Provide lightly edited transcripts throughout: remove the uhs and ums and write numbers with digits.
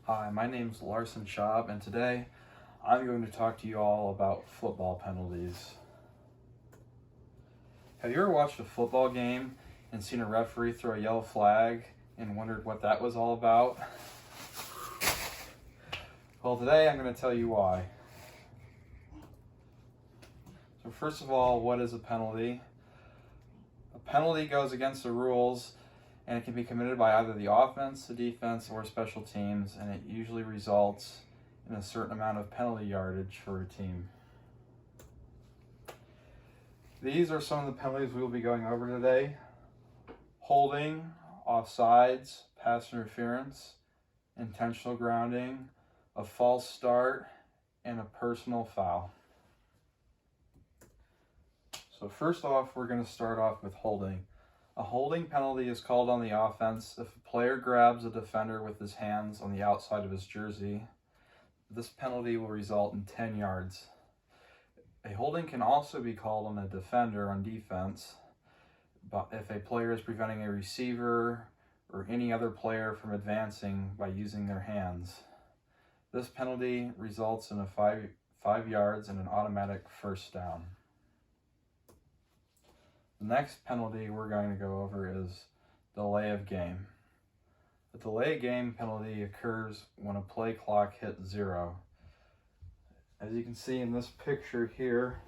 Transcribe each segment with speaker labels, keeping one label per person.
Speaker 1: Hi, my name's Larson Schaub, and today I'm going to talk to you all about football penalties. Have you ever watched a football game and seen a referee throw a yellow flag and wondered what that was all about? Well, today I'm going to tell you why. So first of all, what is a penalty? A penalty goes against the rules and it can be committed by either the offense, the defense, or special teams, and it usually results in a certain amount of penalty yardage for a team. These are some of the penalties we will be going over today: holding, offsides, pass interference, intentional grounding, a false start, and a personal foul. So first off, we're going to start off with holding. A holding penalty is called on the offense if a player grabs a defender with his hands on the outside of his jersey. This penalty will result in 10 yards. A holding can also be called on a defender on defense, but if a player is preventing a receiver or any other player from advancing by using their hands. This penalty results in a 5 yards and an automatic first down. The next penalty we're going to go over is delay of game. A delay of game penalty occurs when a play clock hits 0. As you can see in this picture here,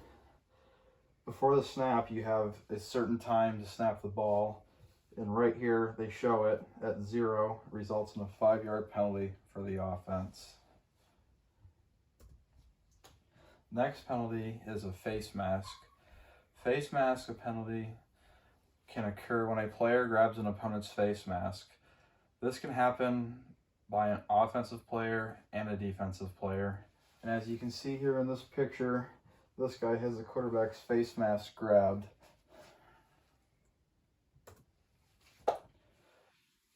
Speaker 1: before the snap you have a certain time to snap the ball, and right here they show it at 0, results in a 5-yard penalty for the offense. Next penalty is a face mask. Face mask penalty can occur when a player grabs an opponent's face mask. This can happen by an offensive player and a defensive player. And as you can see here in this picture, this guy has the quarterback's face mask grabbed.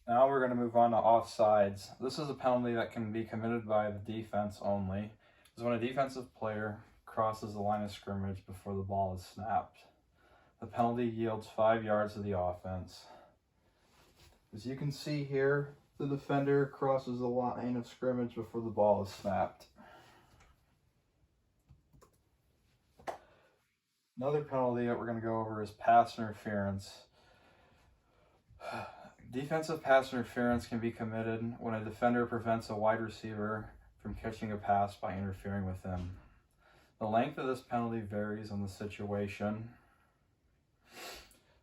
Speaker 1: Now we're going to move on to offsides. This is a penalty that can be committed by the defense only. It's when a defensive player crosses the line of scrimmage before the ball is snapped. The penalty yields 5 yards to the offense. As you can see here, the defender crosses the line of scrimmage before the ball is snapped. Another penalty that we're going to go over is pass interference. Defensive pass interference can be committed when a defender prevents a wide receiver from catching a pass by interfering with him. The length of this penalty varies on the situation.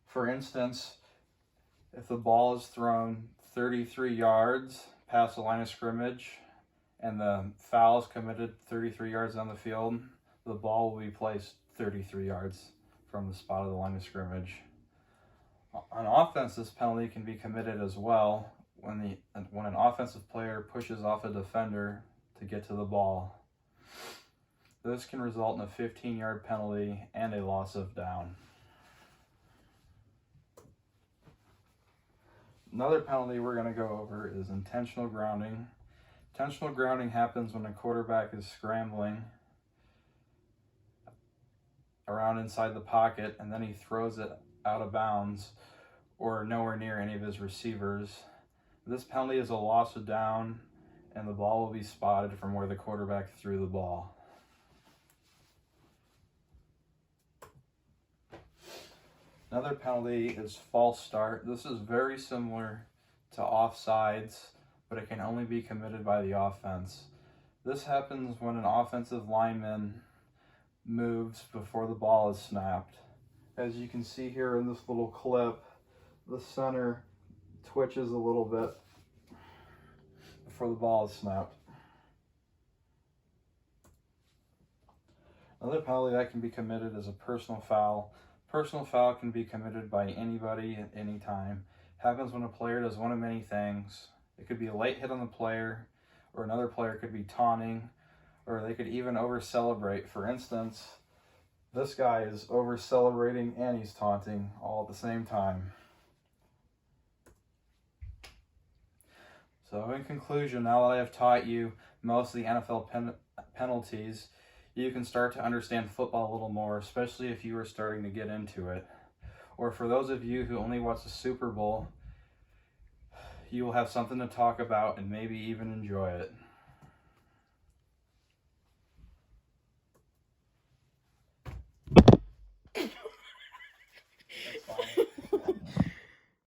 Speaker 1: For instance, if the ball is thrown 33 yards past the line of scrimmage and the foul is committed 33 yards on the field, the ball will be placed 33 yards from the spot of the line of scrimmage. On offense, this penalty can be committed as well when an offensive player pushes off a defender to get to the ball. This can result in a 15-yard penalty and a loss of down. Another penalty we're going to go over is intentional grounding. Intentional grounding happens when a quarterback is scrambling around inside the pocket and then he throws it out of bounds or nowhere near any of his receivers. This penalty is a loss of down and the ball will be spotted from where the quarterback threw the ball. Another penalty is false start. This is very similar to offsides, but it can only be committed by the offense. This happens when an offensive lineman moves before the ball is snapped. As you can see here in this little clip, the center twitches a little bit before the ball is snapped. Another penalty that can be committed is a personal foul. Personal foul can be committed by anybody at any time. Happens when a player does one of many things. It could be a late hit on the player, or another player could be taunting, or they could even over-celebrate. For instance, this guy is over-celebrating and he's taunting all at the same time. So in conclusion, now that I have taught you most of the NFL penalties, you can start to understand football a little more, especially if you are starting to get into it. Or for those of you who only watch the Super Bowl, you will have something to talk about and maybe even enjoy it.